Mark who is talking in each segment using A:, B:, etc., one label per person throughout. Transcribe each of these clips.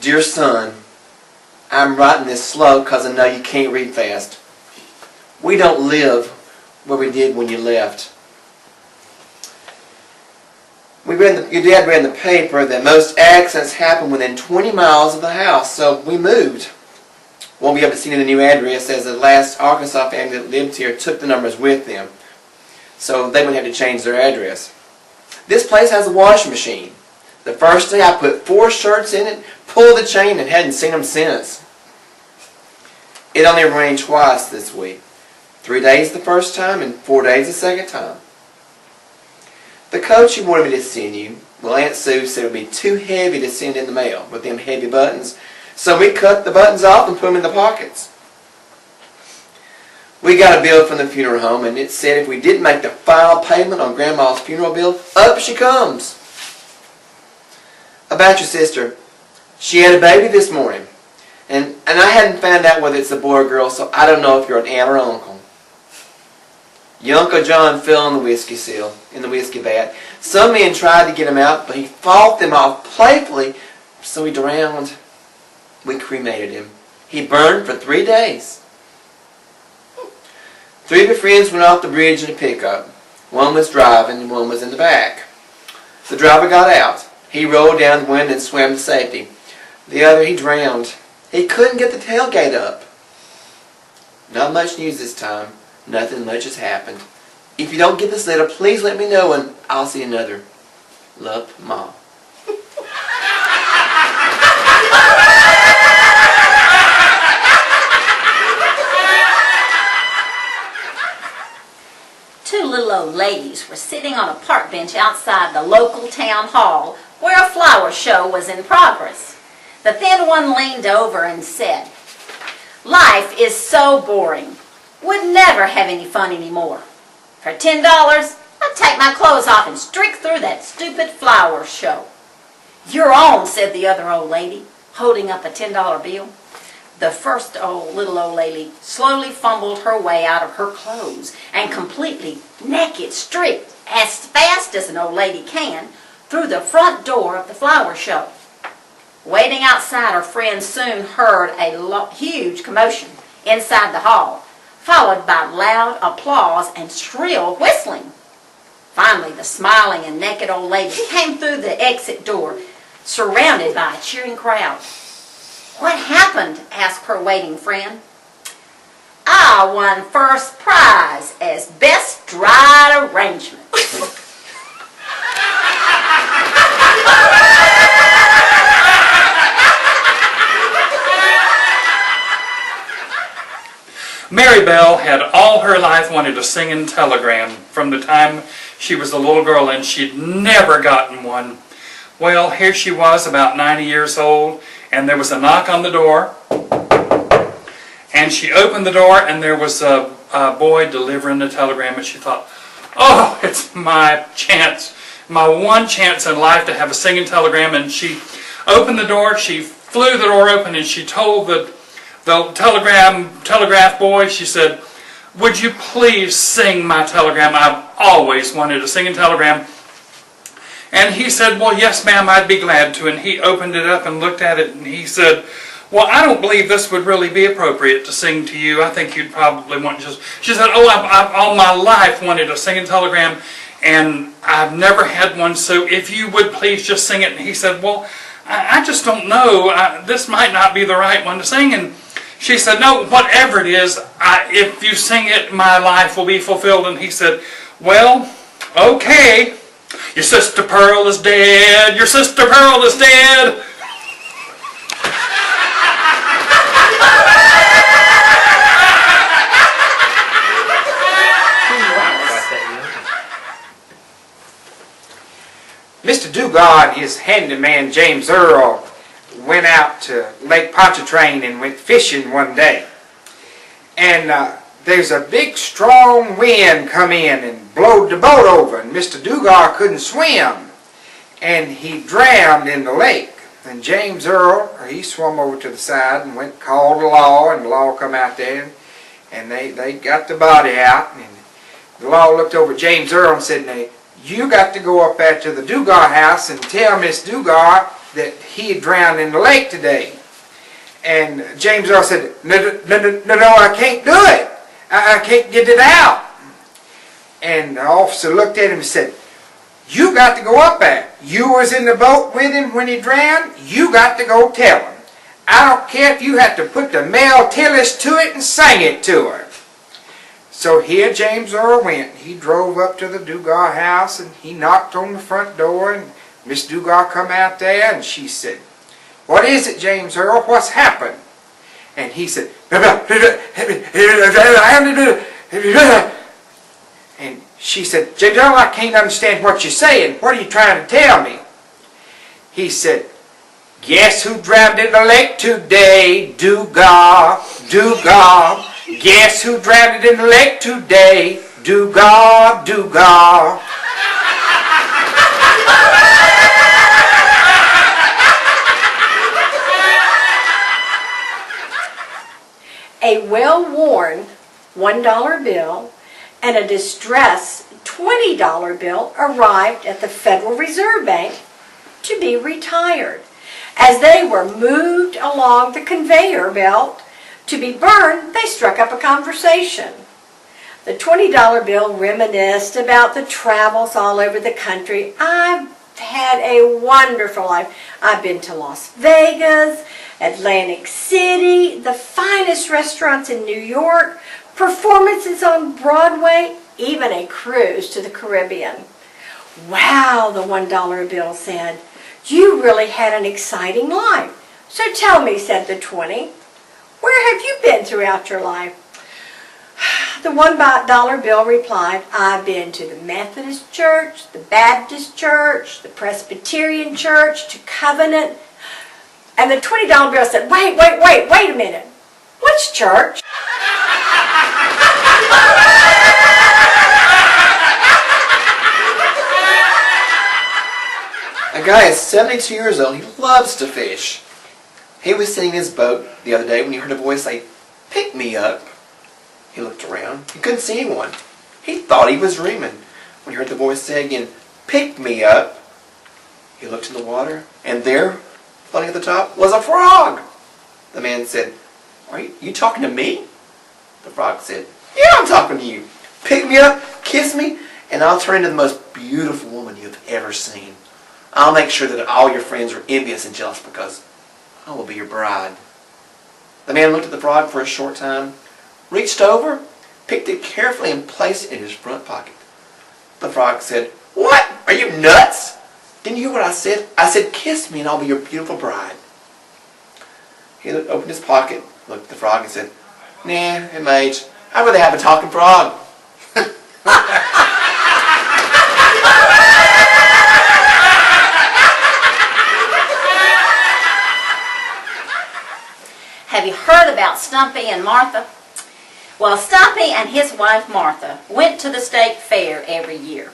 A: Dear son, I'm writing this slow because I know you can't read fast. We don't live where we did when you left. Your dad read in the paper that most accidents happen within 20 miles of the house, so we moved. Won't be able to see the new address as the last Arkansas family that lived here took the numbers with them, so they wouldn't have to change their address. This place has a washing machine. The first day I put 4 shirts in it, pulled the chain, and hadn't seen them since. It only rained twice this week. 3 days the first time and 4 days the second time. The coat you wanted me to send you, well, Aunt Sue said it would be too heavy to send in the mail with them heavy buttons, so we cut the buttons off and put them in the pockets. We got a bill from the funeral home, and it said if we didn't make the final payment on Grandma's funeral bill, up she comes. About your sister, she had a baby this morning, and I hadn't found out whether it's a boy or girl, so I don't know if you're an aunt or uncle. Your Uncle John fell in the whiskey vat. Some men tried to get him out, but he fought them off playfully, so he drowned. We cremated him. He burned for 3 days. 3 of your friends went off the bridge in a pickup. One was driving and one was in the back. The driver got out. He rolled down the wind and swam to safety. The other, he drowned. He couldn't get the tailgate up. Not much news this time. Nothing much has happened. If you don't get this letter, please let me know and I'll see another. Love, Mom.
B: Two little old ladies were sitting on a park bench outside the local town hall where a flower show was in progress. The thin one leaned over and said, "Life is so boring. Would never have any fun anymore. For $10, I'd take my clothes off and streak through that stupid flower show." "You're on," said the other old lady, holding up a $10 bill. The first little old lady slowly fumbled her way out of her clothes and completely naked streaked as fast as an old lady can through the front door of the flower show. Waiting outside, her friends soon heard a huge commotion inside the hall, followed by loud applause and shrill whistling. Finally, the smiling and naked old lady came through the exit door, surrounded by a cheering crowd. "What happened?" asked her waiting friend. "I won first prize as Best Dry Arrangement."
C: Mary Bell had all her life wanted a singing telegram from the time she was a little girl, and she'd never gotten one. Well, here she was about 90 years old, and there was a knock on the door, and she opened the door, and there was a boy delivering a telegram, and she thought, "Oh, it's my chance, my one chance in life to have a singing telegram." And she opened the door, she flew the door open, and she told the telegraph boy, she said, "Would you please sing my telegram? I've always wanted a singing telegram." And he said, "Well, yes, ma'am, I'd be glad to." And he opened it up and looked at it, and he said, "Well, I don't believe this would really be appropriate to sing to you. I think you'd probably want just..." She said, "Oh, I've all my life wanted a singing telegram, and I've never had one, so if you would please just sing it." And he said, "Well, I just don't know. This might not be the right one to sing." And she said, "No, whatever it is, if you sing it, my life will be fulfilled." And he said, "Well, okay. Your sister Pearl is dead. Your sister Pearl is dead."
D: Mr. Dugas and his handyman James Earl went out to Lake Pontchartrain and went fishing one day. And there's a big strong wind come in and blowed the boat over, and Mr. Dugas couldn't swim, and he drowned in the lake. And James Earl, he swam over to the side and went called the law, and the law come out there, and they got the body out. And the law looked over at James Earl and said, "Now, you got to go up there to the Dugas house and tell Miss Dugas that he had drowned in the lake today. And James Earl said, no, I can't do it. I can't get it out. And the officer looked at him and said, you got to go up there. You was in the boat with him when he drowned. You got to go tell him. I don't care if you have to put the male Tillis to it and sing it to her. So here James Earl went. He drove up to the Dugas house and he knocked on the front door, and Miss Dugas come out there and she said, what is it, James Earl? What's happened? And he said, and she said, James Earl, I can't understand what you're saying. What are you trying to tell me? He said, guess who drowned in the lake today? Dugas, Dugas. Guess who drowned in the lake today? Dugas, Dugas.
E: A well-worn $1 bill and a distressed $20 bill arrived at the Federal Reserve Bank to be retired. As they were moved along the conveyor belt to be burned, they struck up a conversation. The $20 bill reminisced about the travels all over the country. I've had a wonderful life. I've been to Las Vegas, Atlantic City, the finest restaurants in New York, performances on Broadway, even a cruise to the Caribbean. Wow, the $1 bill said, you really had an exciting life. So tell me, said the 20, where have you been throughout your life? The $1 bill replied, I've been to the Methodist Church, the Baptist Church, the Presbyterian Church, to Covenant. And the $20 bill said, wait a minute. Which church?
A: A guy is 72 years old. He loves to fish. He was sitting in his boat the other day when he heard a voice say, pick me up. He looked around. He couldn't see anyone. He thought he was dreaming. When he heard the voice say again, pick me up, he looked in the water, and there, floating at the top, was a frog. The man said, are you talking to me? The frog said, yeah, I'm talking to you. Pick me up, kiss me, and I'll turn into the most beautiful woman you've ever seen. I'll make sure that all your friends are envious and jealous because I will be your bride. The man looked at the frog for a short time, reached over, picked it carefully, and placed it in his front pocket. The frog said, what? Are you nuts? Didn't you hear what I said? I said, kiss me and I'll be your beautiful bride. He opened his pocket, looked at the frog, and said, nah, mate, I'd rather have a talking frog.
B: Have you heard about Stumpy and Martha? Well, Stumpy and his wife Martha went to the state fair every year.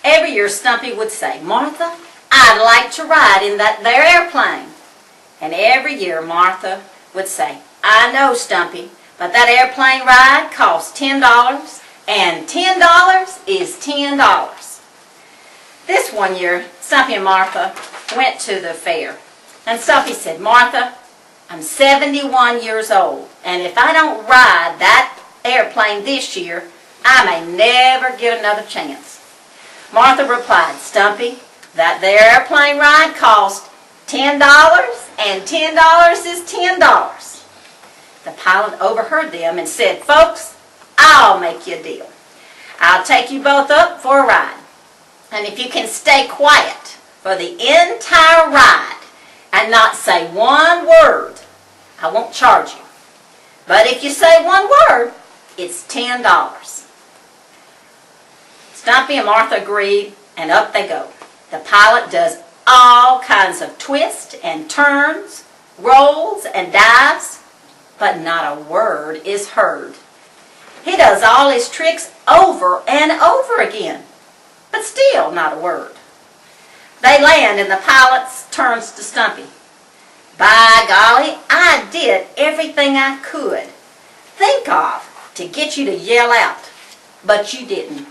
B: Every year Stumpy would say, Martha, I'd like to ride in that there airplane. And every year Martha would say, I know, Stumpy, but that airplane ride costs $10, and $10 is $10. This one year, Stumpy and Martha went to the fair. And Stumpy said, Martha, I'm 71 years old, and if I don't ride that airplane this year, I may never get another chance. Martha replied, Stumpy, that there airplane ride cost $10, and $10 is $10. The pilot overheard them and said, folks, I'll make you a deal. I'll take you both up for a ride. And if you can stay quiet for the entire ride and not say one word, I won't charge you. But if you say one word, it's $10. Stumpy and Martha agreed, and up they go. The pilot does all kinds of twists and turns, rolls and dives, but not a word is heard. He does all his tricks over and over again, but still not a word. They land and the pilot turns to Stumpy. By golly, I did everything I could think of to get you to yell out, but you didn't.